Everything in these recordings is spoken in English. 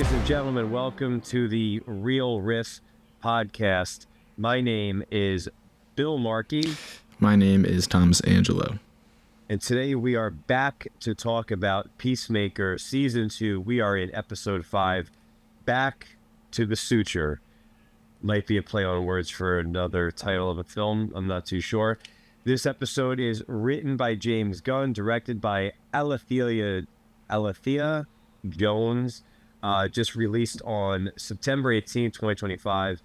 Ladies and gentlemen, welcome to the Real Riff podcast. My name is Bill Markey. My name is Thomas Angelo. And today we are back to talk about Peacemaker Season 2. We are in Episode 5, Back to the Suture. Might be a play on words for another title of a film. I'm not too sure. This episode is written by James Gunn, directed by Alethea Jones. Just released on September 18, 2025.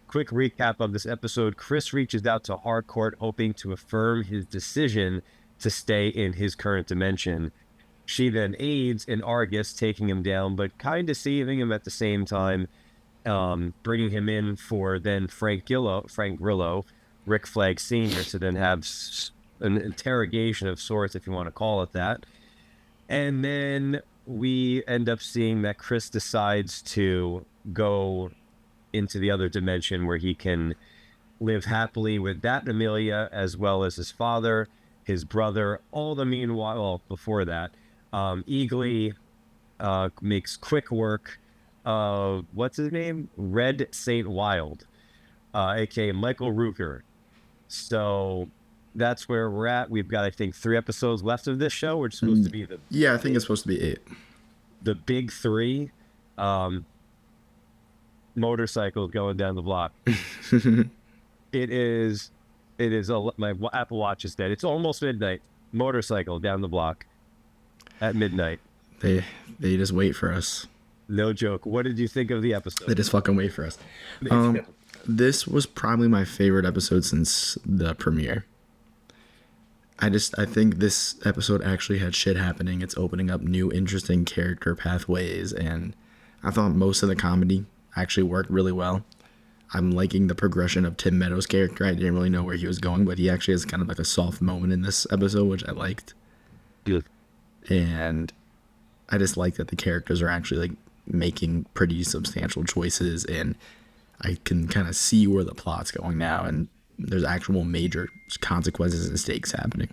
Quick recap of this episode. Chris reaches out to Harcourt hoping to affirm his decision to stay in his current dimension. She then aids in Argus, taking him down, but kind of saving him at the same time, bringing him in for then Frank Grillo, Rick Flag Sr., to then have an interrogation of sorts, if you want to call it that. And then we end up seeing that Chris decides to go into the other dimension where he can live happily with that Amelia, as well as his father, his brother. All the meanwhile, well, before that, Eagly makes quick work of, what's his name? Red Saint Wild, aka Michael Rooker. So that's where we're at. We've got, I think, 3 episodes left of this show. We're supposed to be the... Yeah, I think it's supposed to be 8. The big 3. Motorcycles going down the block. It is my Apple Watch is dead. It's almost midnight. Motorcycle down the block at midnight. They just wait for us. No joke. What did you think of the episode? They just fucking wait for us. This was probably my favorite episode since the premiere. I think this episode actually had shit happening. It's opening up new interesting character pathways, and I thought most of the comedy actually worked really well. I'm liking the progression of Tim Meadows' character. I didn't really know where he was going, but he actually has kind of like a soft moment in this episode, which I liked. Good. And I just like that the characters are actually like making pretty substantial choices, and I can kind of see where the plot's going now, and there's actual major consequences and stakes happening.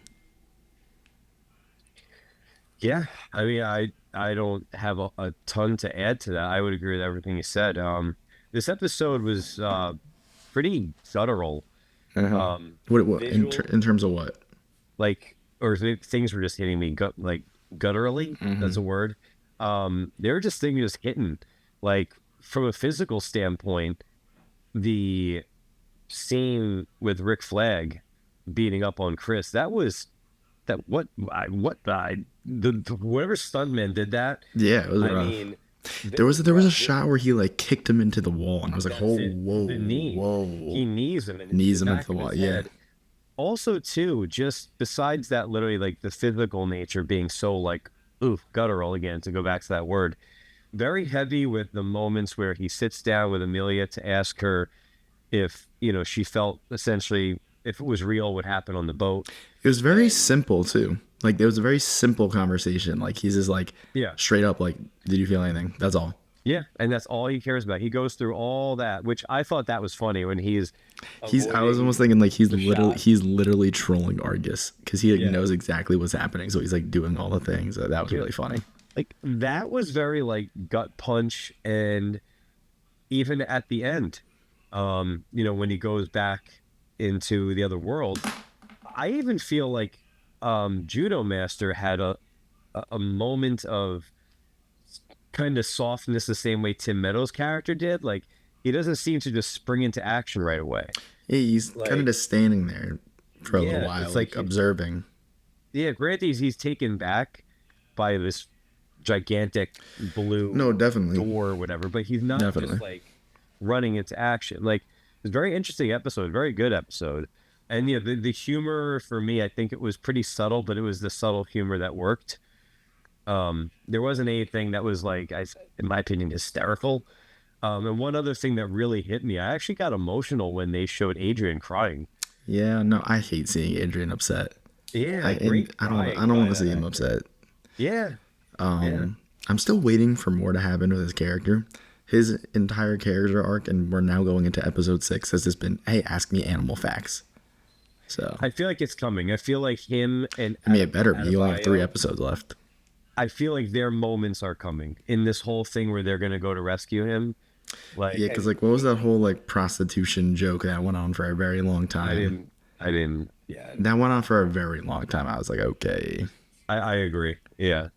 Yeah, I mean, I don't have a ton to add to that. I would agree with everything you said. This episode was pretty guttural. What in terms of what? Like, or things were just hitting me gutturally. Mm-hmm. That's a word. They were just things just hitting. Like, from a physical standpoint, the scene with Rick Flag beating up on Chris, whoever stuntman did that. Yeah, it was rough. I mean, there was a shot where he like kicked him into the wall, and I was like, whoa. He knees him into the wall. Yeah. Also, too, just besides that, literally like the physical nature being so like, guttural again, to go back to that word, very heavy with the moments where he sits down with Amelia to ask her if, she felt essentially if it was real what happened on the boat. It was very simple too. Like, there was a very simple conversation. Like, he's just like, straight up like, did you feel anything? That's all. Yeah, and that's all he cares about. He goes through all that, which I thought that was funny when he's I was almost thinking like he's literally trolling Argus, because he knows exactly what's happening. So he's like doing all the things. So that was really funny. Like, that was very like gut punch. And even at the end, when he goes back into the other world, I even feel like Judo Master had a moment of kind of softness, the same way Tim Meadows' character did. Like, he doesn't seem to just spring into action right away. Yeah, he's like, kind of just standing there for a little while, like observing. Yeah, granted, he's taken back by this gigantic blue door or whatever, but he's not just like running into action. Like, it's a very interesting episode, very good episode. And the humor for me, I think it was pretty subtle, but it was the subtle humor that worked. There wasn't anything that was like, in my opinion, hysterical. And one other thing that really hit me, I actually got emotional when they showed Adrian crying. Yeah, no, I hate seeing Adrian upset. Yeah, I don't want to see him upset. Yeah. I'm still waiting for more to happen with his character. His entire character arc, and we're now going into episode 6, has just been, hey, ask me animal facts. So I feel like it's coming. I feel like him and it better be. You only have 3 episodes left. I feel like their moments are coming in this whole thing where they're gonna go to rescue him. Like, Yeah, because like, what was that whole like prostitution joke that went on for a very long I time? didn't, I didn't, yeah, That went on for a very long time. I was like, okay. I agree. Yeah.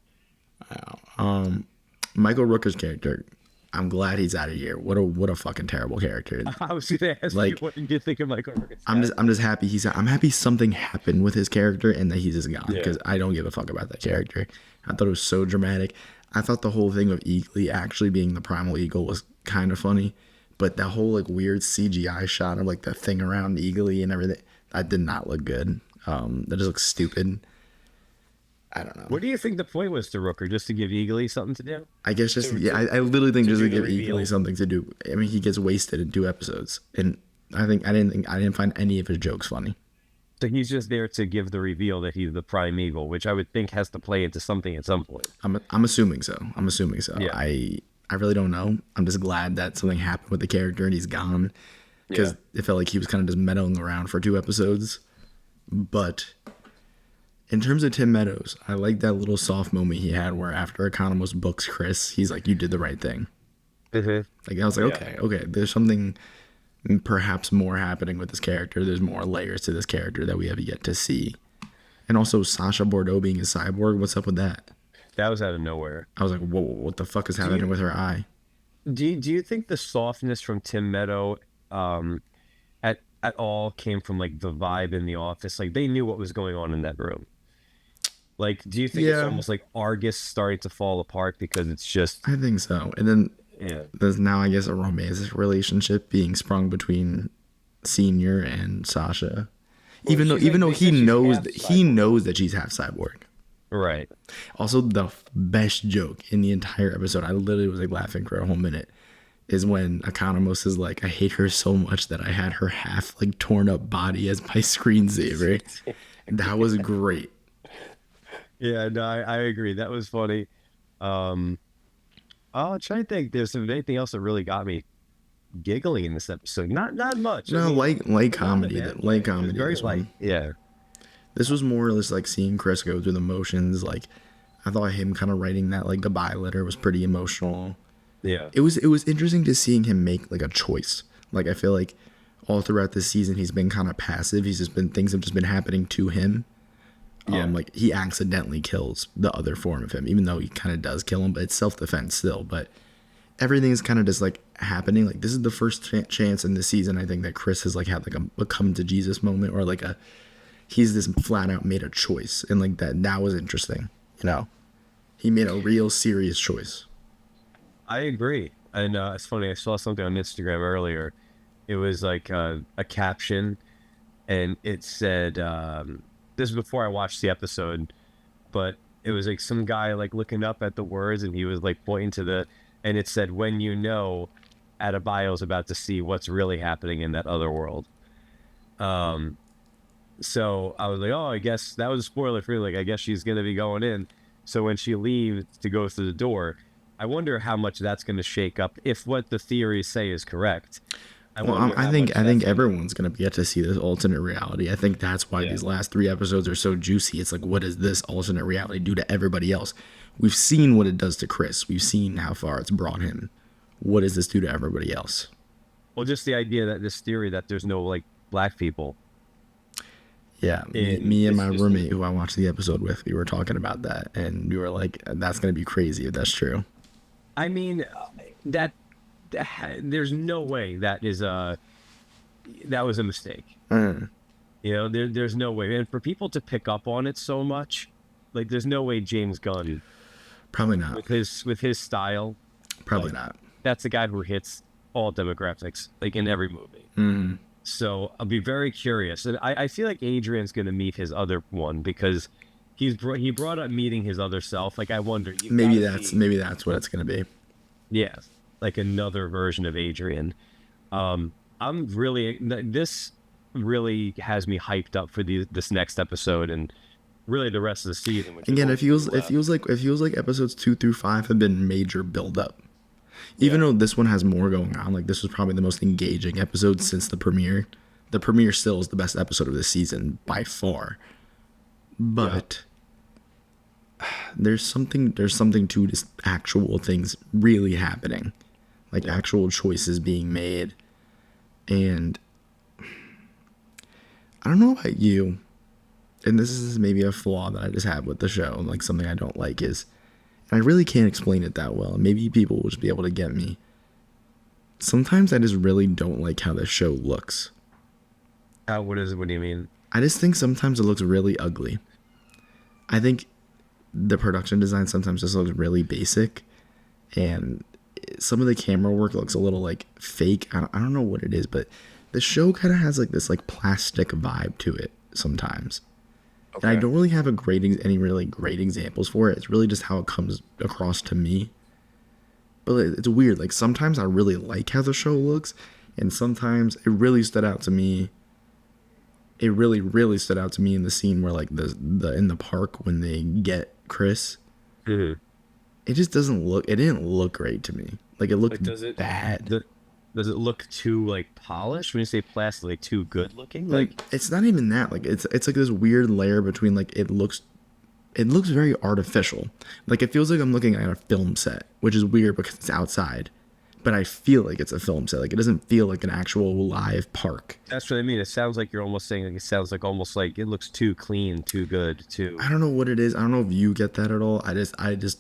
Michael Rooker's character, I'm glad he's out of here. What a fucking terrible character. I was gonna ask you, Like, what did you think of Michael Rooker's I'm just happy I'm happy something happened with his character and that he's just gone Yeah. because I don't give a fuck about that character. I thought it was so dramatic. I thought the whole thing of Eagly actually being the primal eagle was kind of funny, but that whole like weird CGI shot of like the thing around Eagly and everything, that did not look good. That just looks stupid. I don't know. What do you think the point was to Rooker? Just to give Eagly something to do? I guess just yeah, I literally think just to do the give Eagly reveal. something to do. I mean, he gets wasted in 2 episodes, and I didn't find any of his jokes funny. So he's just there to give the reveal that he's the prime eagle, which I would think has to play into something at some point. I'm assuming so. I'm assuming so. Yeah. I really don't know. I'm just glad that something happened with the character and he's gone because Yeah. it felt like he was kind of just meddling around for 2 episodes. But in terms of Tim Meadows, I like that little soft moment he had where after Economos books Chris, he's like, "You did the right thing." Like I was like, okay, there's something perhaps more happening with this character. There's more layers to this character that we have yet to see. And also Sasha Bordeaux being a cyborg, what's up with that? That was out of nowhere. I was like, whoa, what the fuck is happening with her eye? Do you think the softness from Tim Meadow at all came from like the vibe in the office? Like they knew what was going on in that room. Like, do you think it's Yeah. almost like Argus starting to fall apart because it's just I think so. And then yeah. there's now, I guess, a romantic relationship being sprung between Senior and Sasha. Even though she's like- they he said she's knows half he knows that she's half cyborg. Right. Also, the best joke in the entire episode, I literally was like laughing for a whole minute, is when Economos is like, I hate her so much that I had her half like torn up body as my screensaver. That was great. Yeah, no, I agree. That was funny. I'll try to think. There's anything else that really got me giggling in this episode. Not much. I No, mean, light comedy. man. Light It was comedy. very This one. light. Yeah. This was more or less like seeing Chris go through the motions. Like, I thought him kind of writing that like goodbye letter was pretty emotional. Yeah. It was interesting to seeing him make like a choice. Like, I feel like all throughout this season he's been kind of passive. Things have just been happening to him. Yeah. Like he accidentally kills the other form of him, even though he kind of does kill him, but it's self-defense still. But everything is kind of just like happening. Like this is the first chance in this season I think that Chris has like had like a come to Jesus moment, or like he's this flat out made a choice, and like that was interesting. You know, he made a real serious choice. I agree. And it's funny. I saw something on Instagram earlier. It was like a caption, and it said, this is before I watched the episode, but it was like some guy like looking up at the words, and he was like pointing to and it said, when you know Adebayo's about to see what's really happening in that other world. So I was like, oh, I guess that was a spoiler for me. Like, I guess she's going to be going in. So when she leaves to go through the door, I wonder how much that's going to shake up if what the theories say is correct. I think everyone's gonna get to see this alternate reality. I think that's why these last 3 episodes are so juicy. It's like, what does this alternate reality do to everybody else? We've seen what it does to Chris. We've seen how far it's brought him. What does this do to everybody else? Well, just the idea that this theory that there's no like black people. Yeah, me and my roommate who I watched the episode with, we were talking about that, and we were like, that's gonna be crazy if that's true. I mean, there's no way that was a mistake. You know, there's no way. And for people to pick up on it so much, like there's no way James Gunn, Probably not. with his style, Probably not. that's the guy who hits all demographics, like in every movie. So I'll be very curious, and I feel like Adrian's gonna meet his other one because he brought up meeting his other self. Like I wonder, Maybe that's what it's gonna be. yeah, like another version of Adrian. This really has me hyped up for this next episode and really the rest of the season. Again, it feels like episodes 2 through 5 have been major build up. Even though this one has more going on, like this was probably the most engaging episode since the premiere. The premiere still is the best episode of the season by far. But there's something to just actual things really happening, like actual choices being made. And I don't know about you, and this is maybe a flaw that I just have with the show, and like something I don't like is, and I really can't explain it that well, and maybe people will just be able to get me. Sometimes I just really don't like how the show looks. What do you mean? I just think sometimes it looks really ugly. I think the production design sometimes just looks really basic, and some of the camera work looks a little like fake. I don't know what it is, but the show kind of has like this like plastic vibe to it sometimes. Okay. And I don't really have any really great examples for it. It's really just how it comes across to me. But it's weird. Like sometimes I really like how the show looks, and sometimes it really stood out to me. It really stood out to me in the scene where like the in the park when they get Chris. Mm-hmm. It just doesn't look. It didn't look great to me. Like it looked bad. Does it look too like polished when you say plastic? Like too good looking? Like it's not even that. Like it's like this weird layer between like it looks very artificial. Like it feels like I'm looking at a film set, which is weird because it's outside. But I feel like it's a film set. Like it doesn't feel like an actual live park. That's what I mean. It sounds like you're almost saying like it sounds like almost like it looks too clean, too good, too. I don't know what it is. I don't know if you get that at all. I just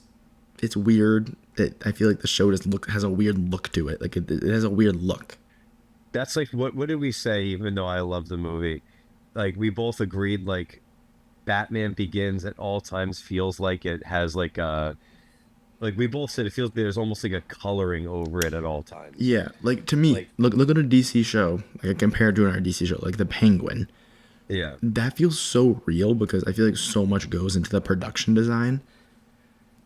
it's weird that I feel like the show has a weird look to it. Like it has a weird look. That's like what did we say? Even though I love the movie, like we both agreed like Batman Begins at all times feels like it has like a. Like we both said, it feels there's almost like a coloring over it at all times. Yeah, like to me, like, look at a DC show, like compared to another DC show, like the Penguin. Yeah, that feels so real because I feel like so much goes into the production design.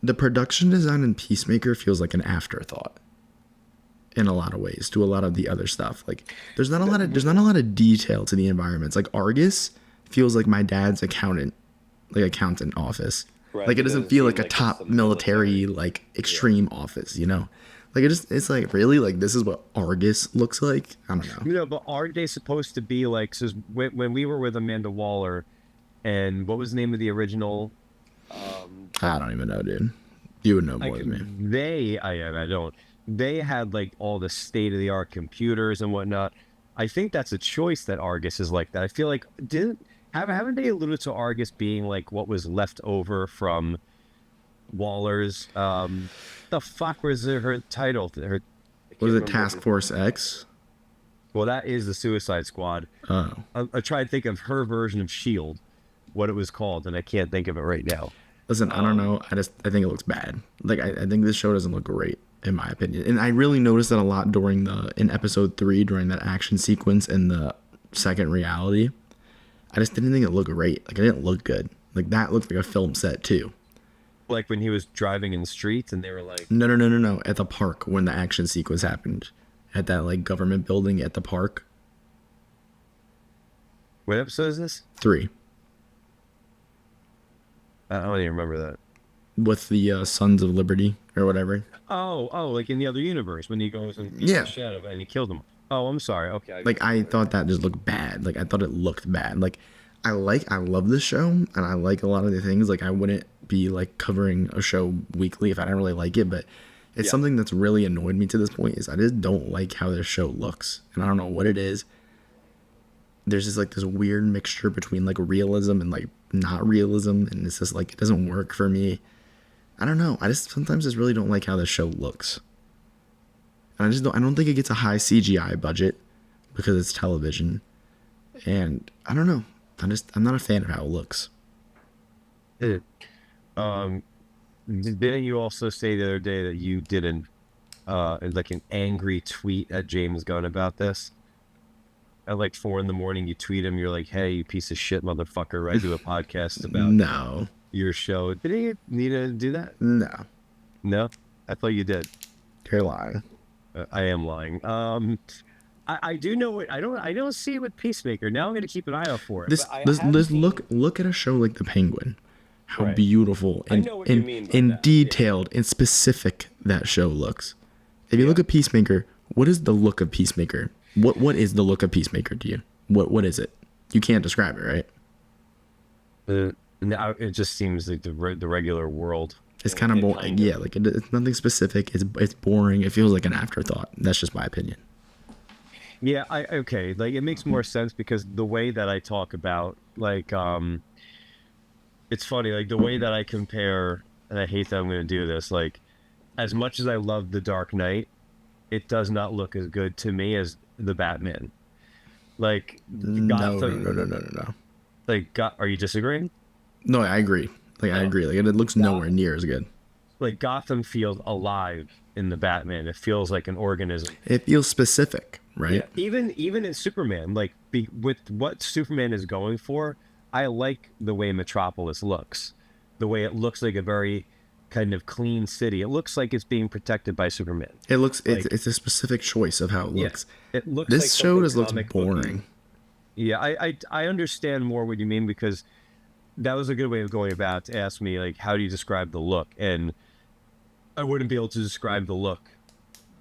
The production design in Peacemaker feels like an afterthought in a lot of ways to a lot of the other stuff. Like there's not a lot of detail to the environments. Like Argus feels like my dad's accountant office. Right. Like it doesn't feel like a top military like extreme office, you know? Like it's like really like this is what Argus looks like. I don't know. You know, but aren't they supposed to be like so when we were with Amanda Waller, and what was the name of the original? I don't even know, dude. You would know more than me. I don't. They had like all the state of the art computers and whatnot. I think that's a choice that Argus is like that. I feel like haven't they alluded to Argus being like what was left over from Waller's? The fuck was her title? Was it Task Force X? Well, that is the Suicide Squad. Oh. I tried to think of her version of Shield, what it was called, and I can't think of it right now. Listen, I don't know. I think it looks bad. Like I think this show doesn't look great in my opinion, and I really noticed that a lot in episode 3 during that action sequence in the second reality. I just didn't think it looked great. Like, it didn't look good. Like, that looked like a film set, too. Like, when he was driving in the streets and they were like... No. At the park, when the action sequence happened. At that, like, government building at the park. What episode is this? 3. I don't even remember that. With the Sons of Liberty, or whatever. Oh, like in the other universe, when he goes and the shadow and he killed him. Oh, I'm sorry. Okay. I thought that just looked bad. Like, I thought it looked bad. Like, I love this show, and I like a lot of the things. Like, I wouldn't be, like, covering a show weekly if I didn't really like it, but it's something that's really annoyed me to this point is I just don't like how this show looks, and I don't know what it is. There's just, like, this weird mixture between, like, realism and, like, not realism, and it's just, like, it doesn't work for me. I don't know. I just sometimes just really don't like how this show looks. I don't think it gets a high CGI budget because it's television. And I don't know. I'm not a fan of how it looks. Didn't you also say the other day that you did like an angry tweet at James Gunn about this? At like 4 a.m, you tweet him. You're like, "Hey, you piece of shit, motherfucker! I do a podcast about your show." Did he need to do that? No. I thought you did. You're lying. I am lying. I do know it. I don't see it with Peacemaker. Now I'm going to keep an eye out for it. Look at a show like The Penguin. How beautiful and detailed and specific that show looks. If you look at Peacemaker, what is the look of Peacemaker? What is the look of Peacemaker to you? What is it? You can't describe it, right? Now it just seems like the regular world. It's kind of boring. Yeah, like it's nothing specific. It's boring. It feels like an afterthought. That's just my opinion. Yeah, I okay. Like it makes more sense because the way that I talk about like it's funny, like the way that I compare, and I hate that I'm gonna do this, like as much as I love The Dark Knight, it does not look as good to me as the Batman. Like No, no, no, Gotham no, no, no, no. like got are you disagreeing? No, I agree. Like I Oh. agree. Like it looks nowhere near as good. Like Gotham feels alive in the Batman. It feels like an organism. It feels specific, Yeah. right? Even in Superman, like with what Superman is going for, I like the way Metropolis looks. The way it looks like a very kind of clean city. It looks like it's being protected by Superman. It looks Like it's a specific choice of how it yeah, looks. it looks like This show something just looks comic booky. boring. Yeah, I understand more what you mean because that was a good way of going about to ask me like how do you describe the look, and I wouldn't be able to describe the look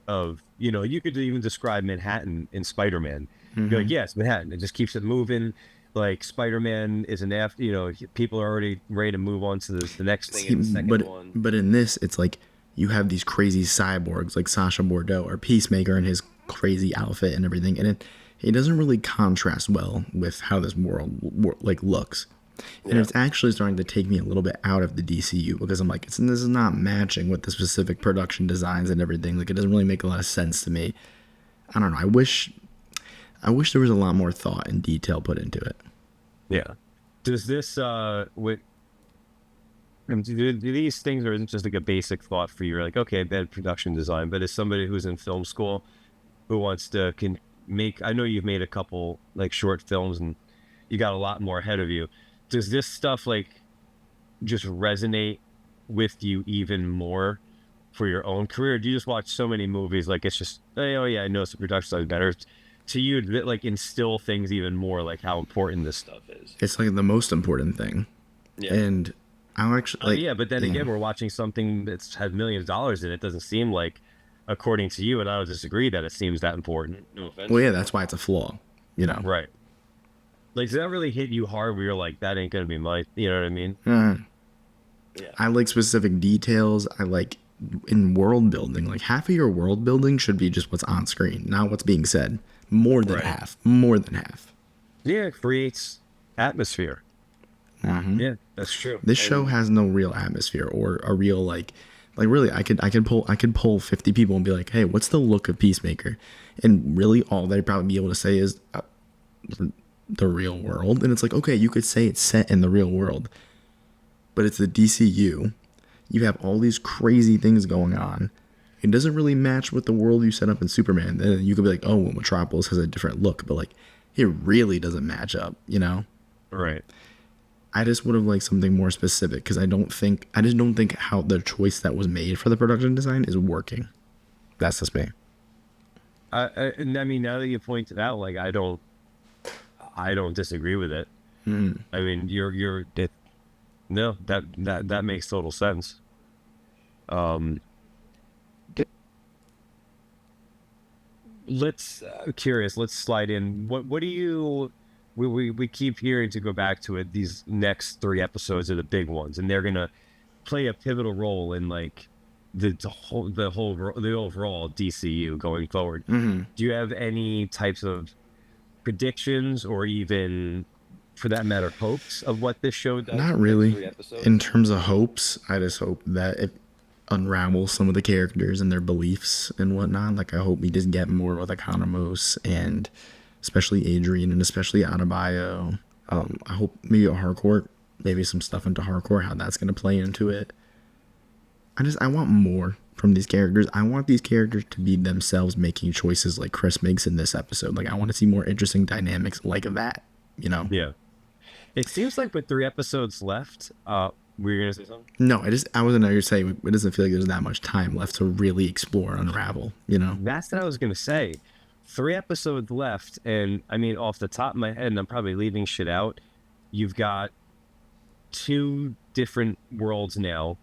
of, you know, you could even describe Manhattan in Spider-Man. Be like, yeah, it's Manhattan. It just keeps it moving. Like Spider-Man is an after, you know, people are already ready to move on to the next thing See, in the second one. but in this, it's like you have these crazy cyborgs like Sasha Bordeaux or Peacemaker in his crazy outfit and everything, and it doesn't really contrast well with how this world like looks. And Yeah. it's actually starting to take me a little bit out of the DCU because I'm like, this is not matching with the specific production designs and everything. Like, it doesn't really make a lot of sense to me. I don't know. I wish there was a lot more thought and detail put into it. Yeah. Does this with do these things, or isn't just like a basic thought for you? You're like, okay, bad production design, but as somebody who's in film school who wants to can make, I know you've made a couple like short films and you got a lot more ahead of you. Does this stuff like just resonate with you even more for your own career? Do you just watch so many movies like it's just, hey, oh yeah, I know the production side is better? To you, did it like instill things even more, like how important this stuff is? It's like the most important thing. Yeah. And I'll actually like, Yeah, but then yeah. again, we're watching something that's had millions of dollars in it. Doesn't seem like, according to you, and I would disagree that it seems that important. No offense. Well, yeah, that's why it's a flaw, you know. Right. Like, does that really hit you hard where you're like, that ain't gonna be my, you know what I mean? Yeah. I like specific details. I like in world building. Like half of your world building should be just what's on screen, not what's being said. More than Right. half. More than half. Yeah, it creates atmosphere. Mm-hmm. Yeah, that's true. This show has no real atmosphere or a real like really I could pull 50 people and be like, hey, what's the look of Peacemaker? And really all they'd probably be able to say is the real world. And it's like, okay, you could say it's set in the real world, but it's the DCU. You have all these crazy things going on. It doesn't really match with the world you set up in Superman. Then you could be like, oh, well, Metropolis has a different look, but like it really doesn't match up, you know? Right. I just would have liked something more specific because I just don't think how the choice that was made for the production design is working. That's just me. And I mean, now that you pointed out, like, I don't disagree with it. I mean, no, that makes total sense. Let's curious. Let's slide in. What do you? We keep hearing to go back to it. These next 3 episodes are the big ones, and they're gonna play a pivotal role in like the overall DCU going forward. Do you have any types of predictions, or even, for that matter, hopes of what this show does? Not in the next really. 3 episodes? In terms of hopes, I just hope that it unravels some of the characters and their beliefs and whatnot. Like I hope we just get more with Economos and especially Adrian and especially Adebayo. I hope maybe a Harcourt, maybe some stuff into Harcourt, how that's going to play into it. I want more from these characters. I want these characters to be themselves making choices like Chris makes in this episode. Like I want to see more interesting dynamics like that, you know? Yeah. It seems like with 3 episodes left, were you gonna say something? No, I wasn't going to say it doesn't feel like there's that much time left to really explore and unravel, you know? That's what I was gonna say. 3 episodes left, and I mean, off the top of my head, and I'm probably leaving shit out. You've got 2 different worlds now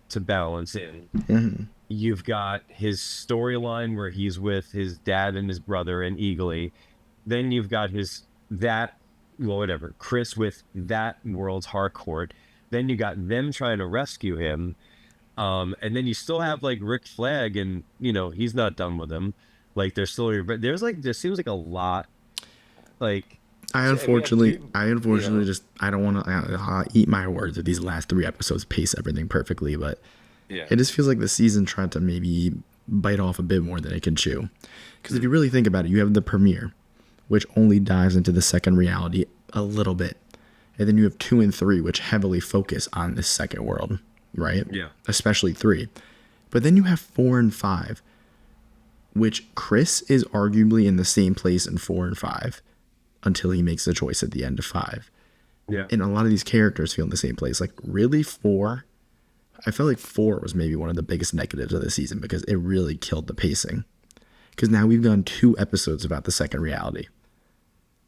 to balance in. You've got his storyline where he's with his dad and his brother and Eagly. Then you've got Chris with that world's Harcourt. Then you got them trying to rescue him. And then you still have like Rick Flag, and he's not done with him. Like there's still, but there seems like a lot. Like, and we have two. I unfortunately just I don't want to eat my words that these last three episodes pace everything perfectly, but Yeah. it just feels like the season tried to maybe bite off a bit more than it can chew. Because if you really think about it, you have the premiere, which only dives into the second reality a little bit, and then you have 2 and 3, which heavily focus on this second world, right? Yeah. Especially 3, but then you have 4 and 5, which Chris is arguably in the same place in 4 and 5 until he makes the choice at the end of 5. Yeah. And a lot of these characters feel in the same place. Like, really, 4? I felt like 4 was maybe one of the biggest negatives of the season because it really killed the pacing. Because now we've done 2 episodes about the second reality.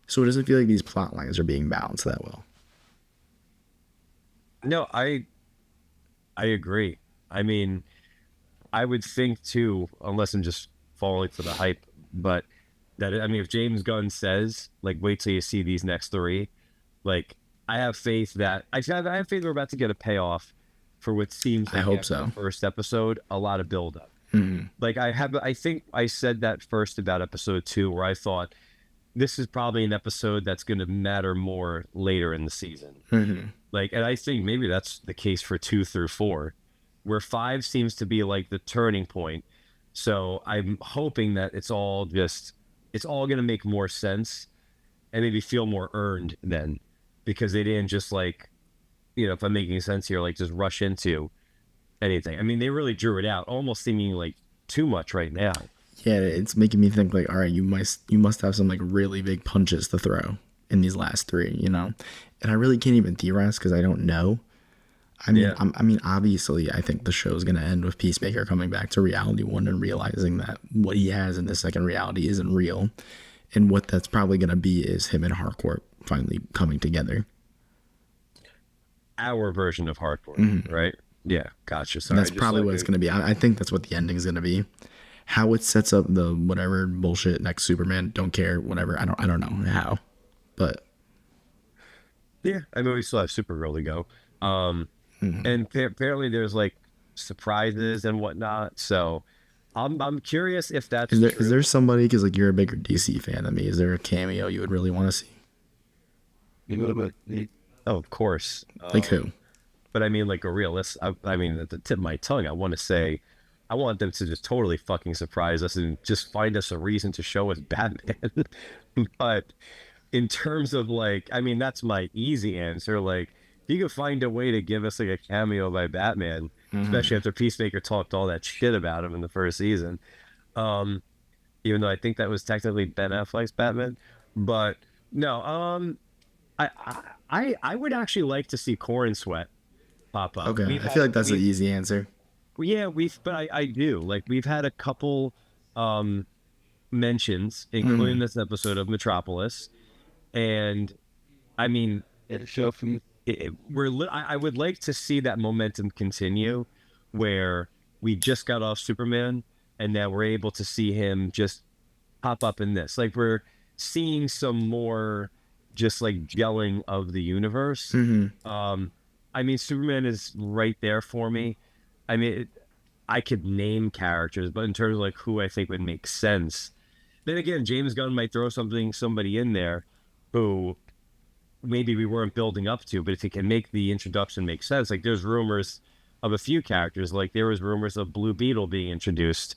So it doesn't feel like these plot lines are being balanced that well. No, I agree. I mean, I would think too, unless I'm just falling for the hype, but that I mean, if James Gunn says like, wait till you see these next 3, like I have faith that I have faith we're about to get a payoff for what seems I like hope after so. the first episode, a lot of build up. Mm-hmm. Like I think I said that first about episode 2, where I thought this is probably an episode that's going to matter more later in the season. Mm-hmm. Like, and I think maybe that's the case for 2 through 4, where 5 seems to be like the turning point. So I'm hoping that it's all going to make more sense and maybe feel more earned then, because they didn't just like, if I'm making sense here, like just rush into anything. I mean, they really drew it out, almost seeming like too much right now. Yeah, it's making me think like, all right, you must have some like really big punches to throw in these last 3, And I really can't even theorize because I don't know. Yeah. I mean, obviously, I think the show's gonna end with Peacemaker coming back to reality 1 and realizing that what he has in the second reality isn't real, and what that's probably gonna be is him and Harcourt finally coming together. Our version of hardcore, right? Yeah, gotcha. Sorry, And that's probably what it's gonna be. I think that's what the ending is gonna be. How it sets up the whatever bullshit next Superman, don't care, whatever. I don't know how, but Yeah, I mean, we still have Supergirl to go. And apparently there's like surprises and whatnot. So I'm curious if that's is true. there somebody, because like you're a bigger DC fan than me? Is there a cameo you would really want to see? Oh, of course. Like who? But I mean, like a realist. I mean, at the tip of my tongue, I want to say, I want them to just totally fucking surprise us and just find us a reason to show us Batman. But in terms of like, I mean, that's my easy answer. Like, if you could find a way to give us like a cameo by Batman, especially after Peacemaker talked all that shit about him in the first season. Even though I think that was technically Ben Affleck's Batman, but no, I would actually like to see Corn Sweat pop up. Okay, I feel like that's an easy answer. Yeah, but I do. Like, we've had a couple mentions, including this episode of Metropolis, and I mean, I would like to see that momentum continue, where we just got off Superman, and now we're able to see him just pop up in this. Like, we're seeing some more just like gelling of the universe. I mean, Superman is right there for me. I mean, I could name characters, but in terms of like who I think would make sense, then again, James Gunn might throw somebody in there who maybe we weren't building up to, but if he can make the introduction make sense, like there's rumors of a few characters, like there was rumors of Blue Beetle being introduced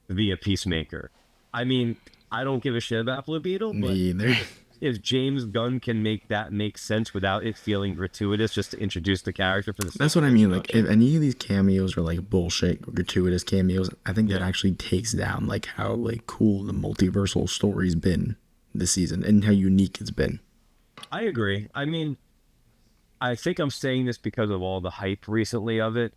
via Peacemaker. I mean, I don't give a shit about Blue Beetle, but Me either. if James Gunn can make that make sense without it feeling gratuitous, just to introduce the character for the sake That's what of I mean. Like, if introduction. any of these cameos are like bullshit or gratuitous cameos, I think that actually takes down like how like cool the multiversal story's been this season and how unique it's been. I agree. I mean, I think I'm saying this because of all the hype recently of it,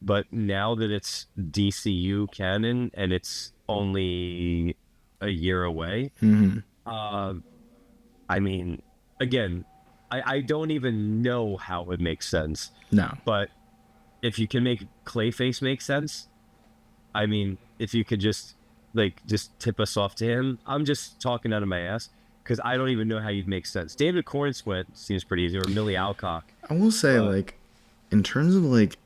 but now that it's DCU canon and it's only a year away, uh, I mean, again, I don't even know how it would make sense, No, but if you can make Clayface make sense, I mean, if you could just tip us off to him, I'm just talking out of my ass because I don't even know how you'd make sense. David Cornsweet seems pretty easy, or Millie Alcock. I will say But like in terms of like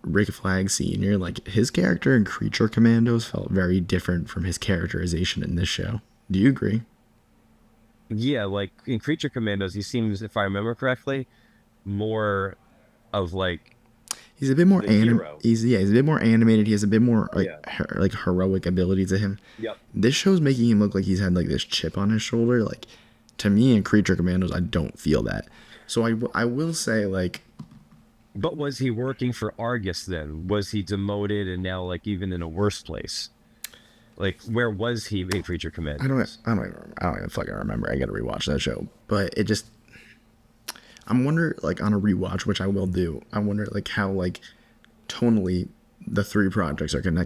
Rick Flag Sr., like his character in Creature Commandos felt very different from his characterization in this show. Do you agree? Yeah, like in Creature Commandos, he seems, if I remember correctly, more of like He's a bit more the hero. he's a bit more animated. He has a bit more like Yeah. like heroic ability to him. Yep. This show's making him look like he's had like this chip on his shoulder. Like to me in Creature Commandos, I don't feel that. So I will say like But was he working for Argus then? Was he demoted and now like even in a worse place? Like where was he in Creature Commandos? I don't even fucking remember. I gotta rewatch that show. But it just I'm wondering like on a rewatch, which I will do. I wonder like how like tonally the three projects are gonna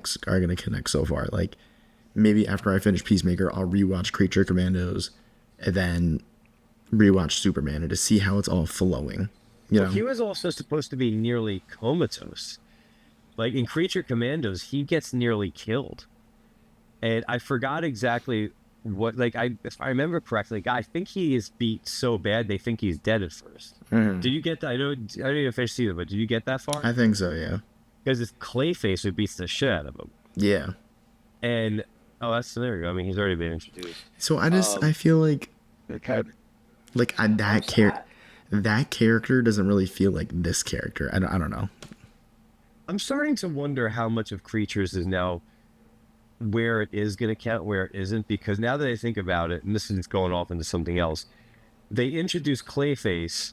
connect so far. Like maybe after I finish Peacemaker, I'll rewatch Creature Commandos and then rewatch Superman and to see how it's all flowing. You know? He was also supposed to be nearly comatose. Like in Creature Commandos, he gets nearly killed. And I forgot exactly what, like, if I remember correctly, I think he is beat so bad they think he's dead at first. Did you get that? I didn't even finish either, but did you get that far? I think so, yeah. Because it's Clayface who beats the shit out of him. Yeah. And, there we go. I mean, he's already been introduced. So I feel like that character doesn't really feel like this character. I don't know. I'm starting to wonder how much of Creatures is now where it is going to count, where it isn't, because now that I think about it, and this is going off into something else, they introduce Clayface,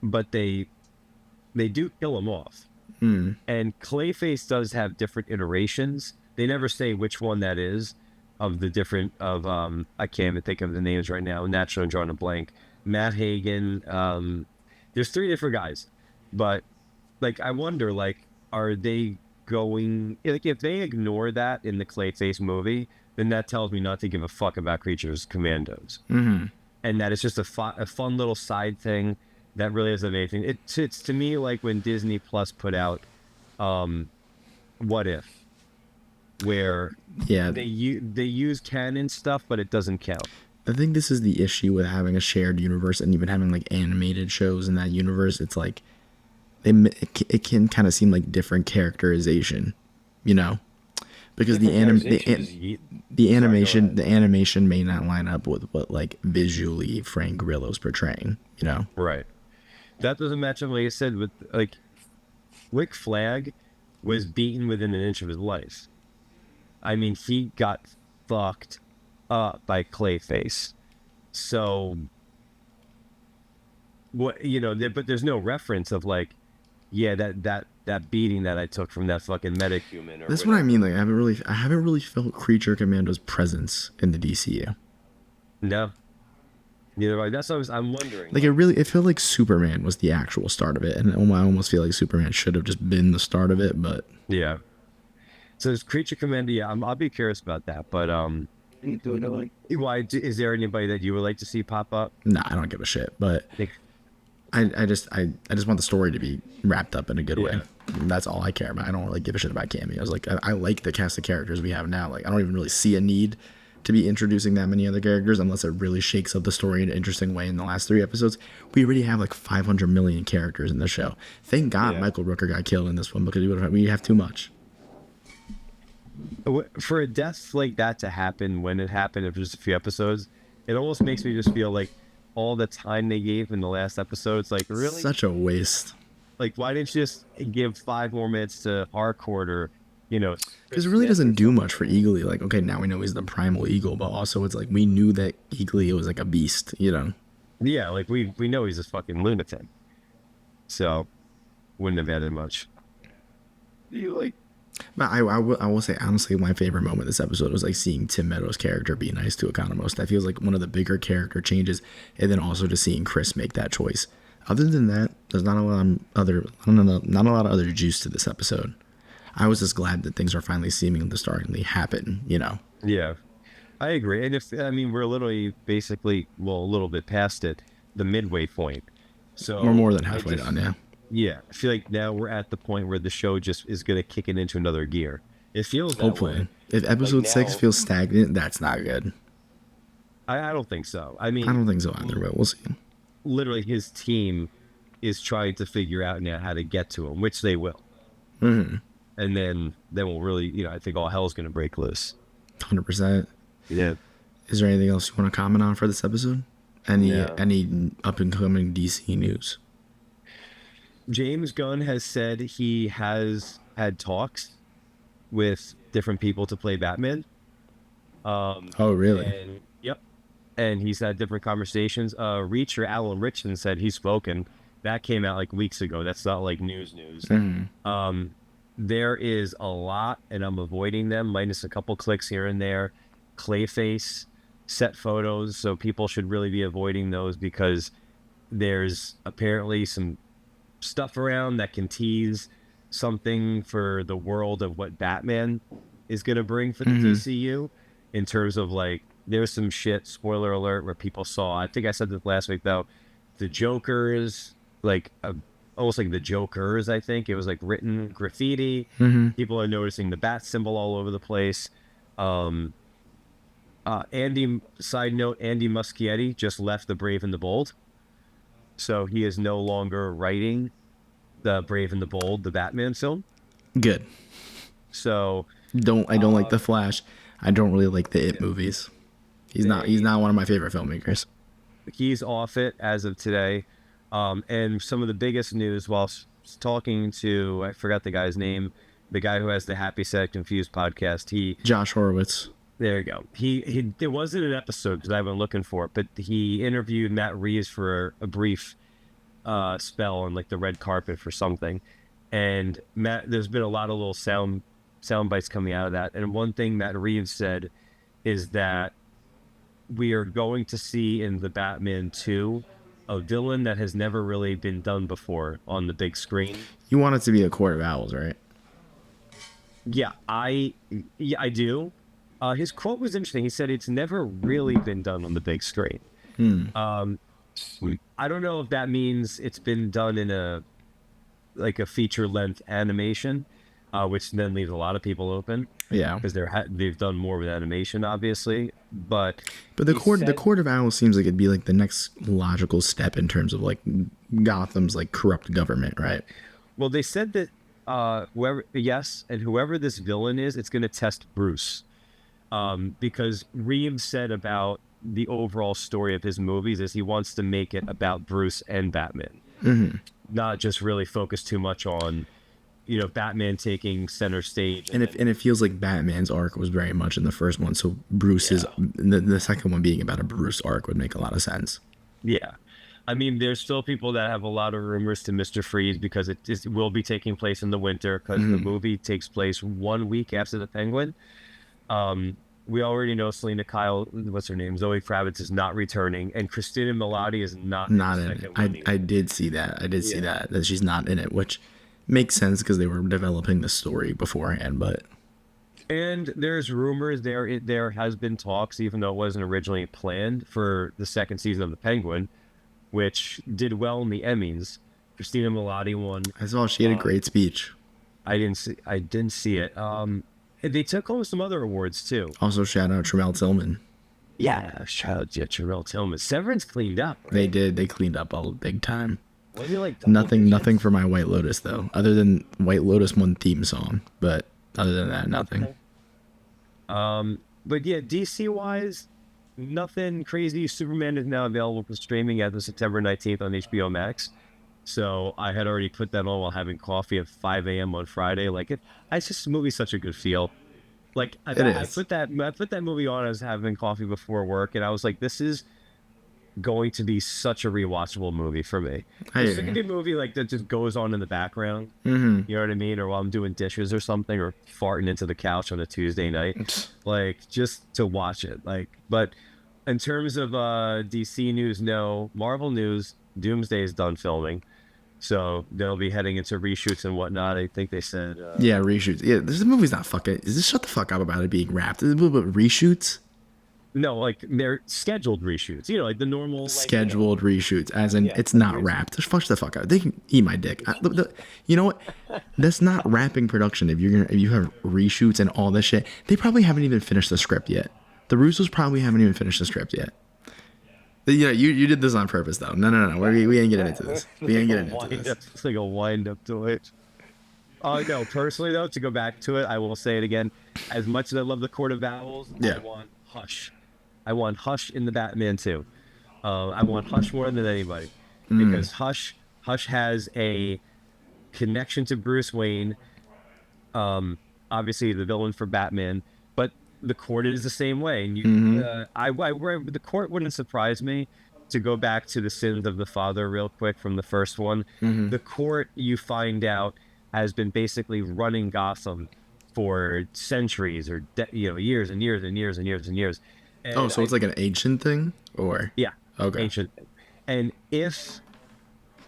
but they do kill him off. And Clayface does have different iterations. They never say which one that is of the different of I can't even think of the names right now. Naturally, I'm drawing a blank. Matt Hagen. There's 3 different guys, but like I wonder, like, are they going like if they ignore that in the Clayface movie, then that tells me not to give a fuck about Creatures Commandos, and that it's just a fun little side thing that really isn't anything. It's to me like when Disney Plus put out What If, where they use canon stuff, but it doesn't count. I think this is the issue with having a shared universe and even having like animated shows in that universe. It's like it can kind of seem like different characterization, you know, because the animation may not line up with what like visually Frank Grillo's portraying, you know. Right. That doesn't match up, like I said, with like Rick Flag was beaten within an inch of his life. I mean, he got fucked up by Clayface. So, what but there's no reference of like, yeah, that beating that I took from that fucking metahuman. That's what I mean. Like, I haven't really felt Creature Commando's presence in the DCU. No. Neither have I. That's what I'm wondering. Like, it felt like Superman was the actual start of it, and I almost feel like Superman should have just been the start of it, but yeah. So it's Creature Commando. Yeah, I'll be curious about that. But why is there anybody that you would like to see pop up? Nah, I don't give a shit. But I just want the story to be wrapped up in a good way. That's all I care about. I don't really give a shit about cameos. Like I like the cast of characters we have now. Like I don't even really see a need to be introducing that many other characters unless it really shakes up the story in an interesting way. In the last 3 episodes, we already have like 500 million characters in the show. Thank God Michael Rooker got killed in this one because we have too much. For a death like that to happen when it happened after just a few episodes, it almost makes me just feel like all the time they gave in the last episode, it's like, really? Such a waste. Like, why didn't you just give 5 more minutes to Harcourt or, because it really doesn't do much for Eagly. Like, okay, now we know he's the primal eagle, but also it's like we knew that Eagly was like a beast, Yeah, like we know he's a fucking lunatic. So, wouldn't have added much. But I will say, honestly, my favorite moment of this episode was like seeing Tim Meadows' character be nice to Economos. That feels like one of the bigger character changes, and then also just seeing Chris make that choice. Other than that, there's not a lot of other juice to this episode. I was just glad that things are finally seeming to starting to happen, Yeah, I agree. And we're literally basically, a little bit past it, the midway point. So we're more than halfway done, yeah. Yeah, I feel like now we're at the point where the show just is going to kick it into another gear. It feels that hopefully. Way. If episode 6 feels stagnant, that's not good. I don't think so. I don't think so either, but we'll see. Literally, his team is trying to figure out now how to get to him, which they will. Mm-hmm. And then we'll really, I think all hell's going to break loose. 100%. Yeah. Is there anything else you want to comment on for this episode? Any up and coming DC news? James Gunn has said he has had talks with different people to play Batman. Oh, really? And, yep. And he's had different conversations. Reacher Alan Richardson said he's spoken. That came out like weeks ago. That's not like news. Mm-hmm. There is a lot, and I'm avoiding them, minus a couple clicks here and there. Clayface set photos, so people should really be avoiding those because there's apparently some stuff around that can tease something for the world of what Batman is going to bring for the DCU in terms of like, there's some shit, spoiler alert, where people saw, I think I said this last week though, the Joker's like almost like the Jokers, I think it was like written graffiti. People are noticing the bat symbol all over the place. Side note, Andy Muschietti just left The Brave and the Bold, so he is no longer writing the Brave and the Bold, the Batman film. Good. So I don't like The Flash. I don't really like the It movies. He's not one of my favorite filmmakers. He's off it as of today. And some of the biggest news while talking to, I forgot the guy's name, the guy who has the Happy Sad Confused podcast. Josh Horowitz. There you go. He it wasn't an episode because I've been looking for it, but he interviewed Matt Reeves for a brief spell on like the red carpet for something. And there's been a lot of little sound bites coming out of that. And one thing Matt Reeves said is that we are going to see in the Batman 2 a villain that has never really been done before on the big screen. You want it to be a Court of Owls, right? Yeah, I do. His quote was interesting. He said it's never really been done on the big screen. I don't know if that means it's been done in a feature-length animation, which then leaves a lot of people open. Yeah, because they've done more with animation, obviously. But the Court of Owls seems like it'd be like the next logical step in terms of like Gotham's like corrupt government, right? Well, they said that whoever this villain is, it's going to test Bruce. Because Reeves said about the overall story of his movies is he wants to make it about Bruce and Batman, not just really focus too much on, Batman taking center stage. And it feels like Batman's arc was very much in the first one, so Bruce's the second one being about a Bruce arc would make a lot of sense. Yeah, I mean, there's still people that have a lot of rumors to Mr. Freeze because it will be taking place in the winter because the movie takes place 1 week after the Penguin. We already know Selena Kyle, what's her name, Zoe Kravitz is not returning, and Christina Milioti is not in it. I did see that. See that she's not in it, which makes sense because they were developing the story beforehand. And there's rumors there has been talks, even though it wasn't originally planned, for the second season of The Penguin, which did well in the Emmys. Christina Milioti won. I saw she had a great speech. I didn't see it. They took home some other awards too. Also, shout out Tremel Tillman. Yeah, shout out Tremel Tillman. Severance cleaned up. Right? They did. They cleaned up all big time. Was it like nothing for my White Lotus though, other than White Lotus one theme song. But other than that, nothing. But yeah, DC wise, nothing crazy. Superman is now available for streaming as of September 19th on HBO Max. So I had already put that on while having coffee at 5 a.m. on Friday. It's just a movie, such a good feel. I put that movie on as having coffee before work, and I was like, this is going to be such a rewatchable movie for me. It's like a good movie that just goes on in the background. You know what I mean? Or while I'm doing dishes or something, or farting into the couch on a Tuesday night, just to watch it. But in terms of DC news, no. Marvel news, Doomsday is done filming. So they'll be heading into reshoots and whatnot. I think they said... reshoots. Yeah, this movie's not fucking... Just shut the fuck up about it being wrapped. Is it a little bit reshoots? No, they're scheduled reshoots. The normal... Scheduled reshoots, as in it's not wrapped. Just fuck the fuck out. They can eat my dick. You know what? That's not wrapping production. If you have reshoots and all this shit, they probably haven't even finished the script yet. The Russos probably haven't even finished the script yet. You did this on purpose though. No. We ain't getting into this. We ain't getting into this. It's like a wind up to it. Oh no, personally though, to go back to it, I will say it again. As much as I love the Court of Owls, Yeah. I want Hush. I want Hush in the Batman too. I want Hush more than anybody because Hush has a connection to Bruce Wayne. Obviously the villain for Batman, but the Court is the same way. And the Court wouldn't surprise me. To go back to the sins of the father real quick from the first one, the Court, you find out, has been basically running Gotham for centuries or years and years and years and years and years. And so it's like an ancient thing, or yeah, okay, ancient. And if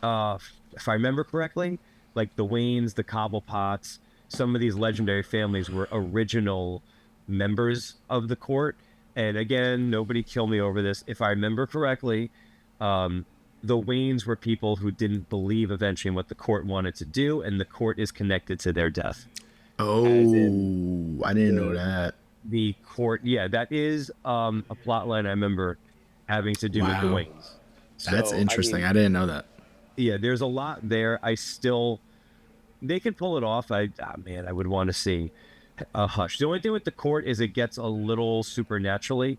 I remember correctly, like the Waynes, the Cobblepots, some of these legendary families were original members of the Court. And again, nobody kill me over this. If I remember correctly, the Waynes were people who didn't believe eventually in what the Court wanted to do, and the Court is connected to their death. Oh, I didn't know that. The Court, yeah, that is a plot line I remember having to do with the Waynes. That's interesting. I didn't know that. Yeah, there's a lot there. They could pull it off. I would want to see a Hush. The only thing with the Court is it gets a little supernaturally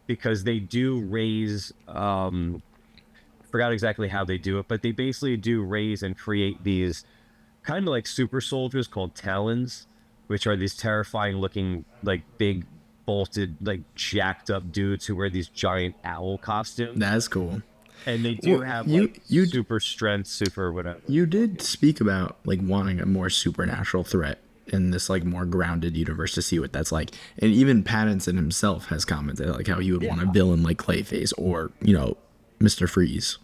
because they do raise, forgot exactly how they do it, but they basically do raise and create these kind of like super soldiers called Talons, which are these terrifying looking, like big bolted, like jacked up dudes who wear these giant owl costumes. That's cool. And they do have super strength, super whatever. You did speak about like wanting a more supernatural threat in this like more grounded universe to see what that's like. And even Pattinson himself has commented like how you would want a villain like Clayface or, Mr. Freeze.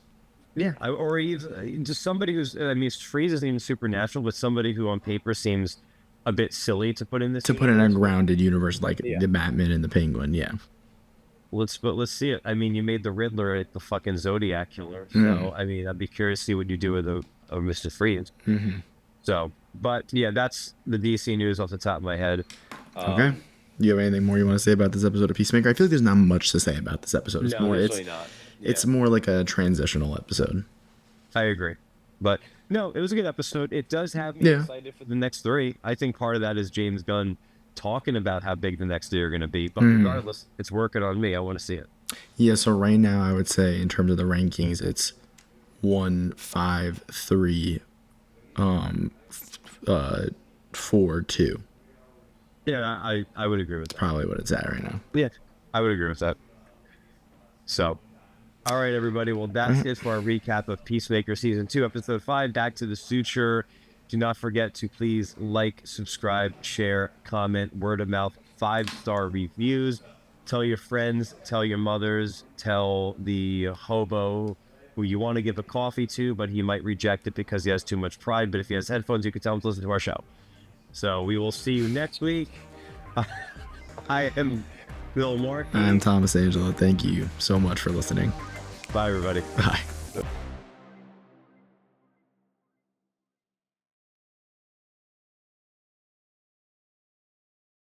Yeah, or even just somebody who's, Freeze isn't even supernatural, but somebody who on paper seems a bit silly to put in this. Put in a grounded universe like the Batman and the Penguin, yeah. Let's see it. You made the Riddler the fucking Zodiac killer. So, I'd be curious to see what you do with a Mr. Freeze. Mm-hmm. So, but yeah, that's the DC news off the top of my head. Okay. Do you have anything more you want to say about this episode of Peacemaker? I feel like there's not much to say about this episode. It's really not. Yeah. It's more like a transitional episode. I agree. But no, it was a good episode. It does have me excited for the next 3. I think part of that is James Gunn talking about how big the next 3 are going to be. But regardless, it's working on me. I want to see it. Yeah, so right now I would say in terms of the rankings, it's 1, 5, 3, 4, 2. Yeah, I would agree with that. Probably what it's at right now. Yeah, I would agree with that. So, all right, everybody. Well, that's it for our recap of Peacemaker Season 2, Episode 5, Back to the Suture. Do not forget to please like, subscribe, share, comment, word of mouth, 5-star reviews. Tell your friends, tell your mothers, tell the hobo who you want to give a coffee to, but he might reject it because he has too much pride. But if he has headphones, you can tell him to listen to our show. So we will see you next week. I am Bill Mark. I'm Thomas Angelo. Thank you so much for listening. Bye, everybody. Bye.